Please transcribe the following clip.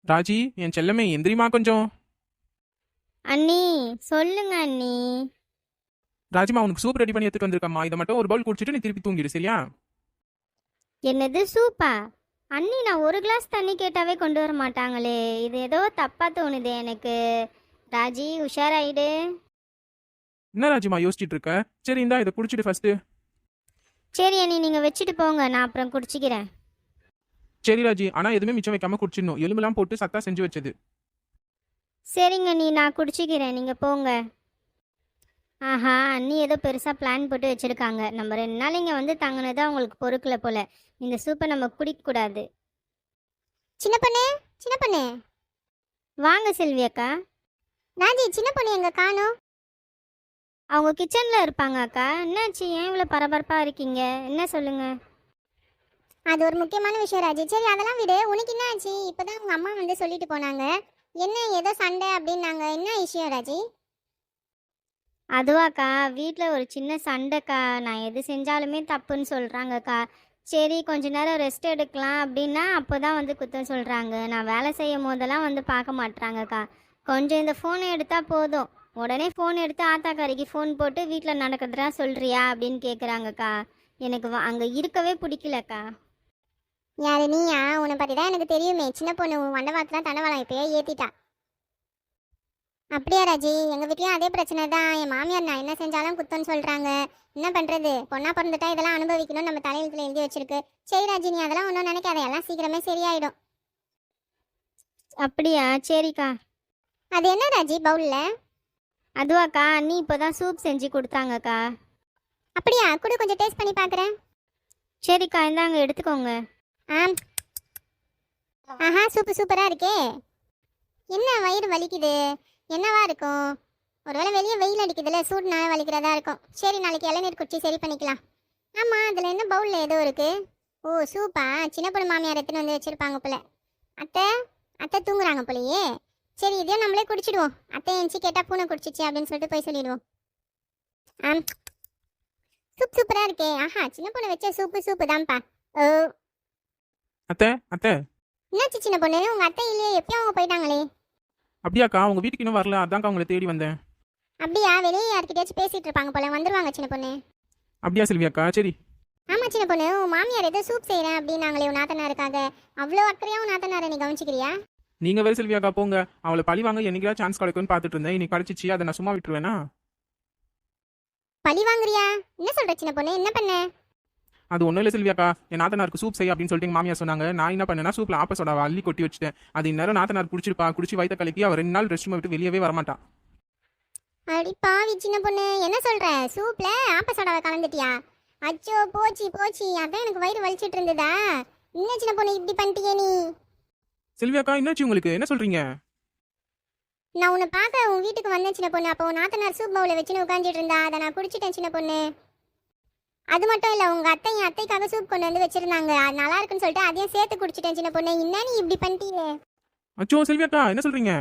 ராஜி, என் செல்லமே எந்திரிமா கொஞ்சம். அண்ணி, சொல்லுங்க அண்ணி. ராஜிமா, உனக்கு சூப் ரெடி பண்ணி எடுத்துட்டு வந்திருக்கம்மா. இதை மட்டும் ஒரு பவுல் குடிச்சிட்டு நீ திருப்பி தூங்கிடு, சரியா? என்னது சூப்பா? அண்ணி, நான் ஒரு கிளாஸ் தண்ணி கேட்டாவே கொண்டு வர மாட்டாங்களே. இது ஏதோ தப்பா தோணுது எனக்கு. ராஜி, உஷாராயிடு. என்ன ராஜிமா யோசிச்சுட்டு இருக்க? சரி, இந்தா இதை குடிச்சிட்டு ஃபர்ஸ்ட். சரி அண்ணி, நீங்கள் வச்சுட்டு போங்க, நான் அப்புறம் குடிச்சிக்கிறேன். சரி ராஜி, ஆனா எதுவுமே மிச்சம் வைக்காம குடிச்சிடணும். எலும்பெல்லாம் போட்டு சத்தா செஞ்சு வச்சது. சரிங்க அண்ணி, நான் குடிச்சிக்கிறேன், நீங்கள் போங்க. ஆஹா, அண்ணி ஏதோ பெருசாக பிளான் போட்டு வச்சுருக்காங்க. நம்ம 2 நாள் இங்கே வந்து தங்கினது அவங்களுக்கு பொறுக்கல போல. இந்த சூப்பை நம்ம குடிக்கக்கூடாது. சின்ன பொண்ணு, சின்ன பொண்ணு. வாங்க செல்வி அக்கா. ராஜி, சின்ன பொண்ணு எங்க காணோம்? அவங்க கிச்சனில் இருப்பாங்க அக்கா. என்னாச்சு, ஏன் இவ்வளோ பரபரப்பாக இருக்கீங்க? என்ன சொல்லுங்க. அது ஒரு முக்கியமான விஷயம் ராஜி. சரி, அதெல்லாம் விடு. உனக்கு என்ன ஆச்சு? இப்பதான் உங்க அம்மா வந்து சொல்லிட்டு போனாங்க. என்ன ஏதோ சண்டை அப்படின்னாங்க. என்ன விஷயம் ராஜி? அதுவாக்கா, வீட்டில் ஒரு சின்ன சண்டைக்கா. நான் எது செஞ்சாலுமே தப்புன்னு சொல்கிறாங்கக்கா. சரி, கொஞ்ச நேரம் ரெஸ்ட் எடுக்கலாம் அப்படின்னா அப்போ தான் வந்து குத்தம் சொல்கிறாங்க. நான் வேலை செய்யும் போதெல்லாம் வந்து பார்க்க மாட்றாங்கக்கா. கொஞ்சம் இந்த ஃபோனை எடுத்தால் போதும், உடனே ஃபோன் எடுத்து ஆத்தாக்காரிக்கு ஃபோன் போட்டு வீட்டில் நடக்கிறதா சொல்கிறியா அப்படின்னு கேட்குறாங்கக்கா. எனக்கு அங்கே இருக்கவே பிடிக்கலக்கா. யாரு நீயா? உன்னை பத்தி தான் எனக்கு தெரியுமே. சின்ன பொண்ணு உன் வண்டவாக்கெல்லாம் தண்டவாளம் இப்பயே ஏத்திட்டா. அப்படியா ராஜி? எங்க வீட்லயும் அதே பிரச்சனை தான். என் மாமியார் நான் என்ன செஞ்சாலும் குத்தம்னு சொல்றாங்க. என்ன பண்றது? பொண்ணா பிறந்துட்டா இதெல்லாம் அனுபவிக்கணும், நம்ம தலையெழுத்துல எழுதி வச்சிருக்கு. சரி ராஜி, நீ அதெல்லாம் ஒன்றும் நினைக்காத, எல்லாம் சீக்கிரமே சரியாயிடும். அப்படியா? சரிக்கா. அது என்ன ராஜி பவுல்ல? அதுவாக்கா, அண்ணி இப்போ தான் சூப் செஞ்சு கொடுத்தாங்கக்கா. அப்படியா? கூட கொஞ்சம் டேஸ்ட் பண்ணி பார்க்குறேன். சரிக்கா, இந்தாங்க எடுத்துக்கோங்க. ஆம். ஆஹா, சூப்பரா இருக்கே. என்ன வயிறு வலிக்குது? என்னவா இருக்கும்? ஒருவேளை வெளியே வெயில் அடிக்குதுல, சூடுனால வலிக்கிறதா இருக்கும். சரி, நாளைக்கு இளநீர் குடிச்சு சரி பண்ணிக்கலாம். ஆமா, அதுல என்ன பவுல்ல ஏதோ இருக்கு? ஓ, சூப்பா. சின்ன பொண்ணு மாமியார் எடுத்துன்னு வந்து வச்சிருப்பாங்க போல. அத்தை, அத்தை தூங்குறாங்க போலயே. சரி, இதையும் நம்மளே குடிச்சிடுவோம். அத்தை எஞ்சி கேட்டா பூனை குடிச்சிச்சு அப்படின்னு சொல்லிட்டு போய் சொல்லிடுவோம். ஆம். சூப்பரா இருக்கே. ஆஹா, சின்ன பொண்ணு வச்ச சூப்பு தான்ப்பா. ஓ. அத்தை, அத்தை. என்னாச்சு சின்ன பொண்ணு? உங்க அத்தை இல்லையே, எப்பயும் அவங்க போயிட்டாங்களே. அப்படியாக்கா, உங்க வீட்டுக்கு இன்னும் வரல, அதான்க்கா உங்களை தேடி வந்தேன். அப்படியா? வெளியே யார்கிட்டயாச்சும் பேசிட்டு இருப்பாங்க போல, வந்துருவாங்க சின்ன பொண்ணு. அப்படியா செல்வியாக்கா? சரி. ஆமா சின்ன பொண்ணு, உன் மாமியார் ஏதோ சூப் செய்யறேன் அப்படின்னாங்களே உன் நாத்தனாருக்காக. அவ்வளோ அக்கறையா உன் நாத்தனாரை நீ கவனிச்சுக்கிறியா? நீங்க வேற செல்வியாக்கா போங்க. அவளை பழி வாங்க என்னைக்கா சான்ஸ் கிடைக்கும்னு பார்த்துட்டு இருந்தேன். இன்னைக்கு கிடைச்சிச்சு, அதை நான் சும்மா விட்டுருவேனா? பழி வாங்குறியா? என்ன சொல்ற சின்ன பொண்ணு? என்ன பண்ண? அது ஒன்றும் இல்லை செல்வியாக்கா. என் நாத்தனாருக்கு சூப் செய்ய அப்படின்னு சொல்லிட்டு எங்கள் மாமியார் சொன்னாங்க. நான் என்ன பண்ணேன்னா சூப்பில் ஆப்ப சோடாவை அள்ளி கொட்டி வச்சுட்டேன். அது இந்நேரம் நாத்தனார் குடிச்சிருப்பா. குடிச்சு வயிற்ற கலக்கி அவர் 2 நாள் ரெஸ்ட் ரூமை விட்டு வெளியவே வரமாட்டா. அடி பாவி சின்ன பொண்ணு, என்ன சொல்ற? சூப்ல ஆப்ப சோடாவை கலந்துட்டியா? அச்சோ, போச்சு. அதான் எனக்கு வயிறு வலிச்சிட்டு இருந்ததா. என்ன சின்ன பொண்ணு இப்படி பண்ணிட்டியே நீ? செல்வியாக்கா, என்னாச்சு உங்களுக்கு? என்ன சொல்றீங்க? நான் உன்னை பார்க்க உன் வீட்டுக்கு வந்தேன் சின்ன பொண்ணு. அப்போ உன் நாத்தனார் சூப் பவுல வச்சுன்னு உட்காந்துட்டு இருந்தா, அதை நான் குடிச்சிட்டேன் சின்ன பொண்ணு. அது மட்டும் இல்ல, உங்க அத்தை என் அத்தைக்காக சூப் கொண்டு வந்து வச்சிருந்தாங்க. அது நல்லா இருக்குன்னு சொல்லிட்டு அதையும் சேர்த்து குடிச்சிட்டேன் சின்ன பொண்ணு. என்ன நீ இப்படி பண்ணிட்டியே? அச்சோ செல்வியாக்கா, என்ன சொல்றீங்க?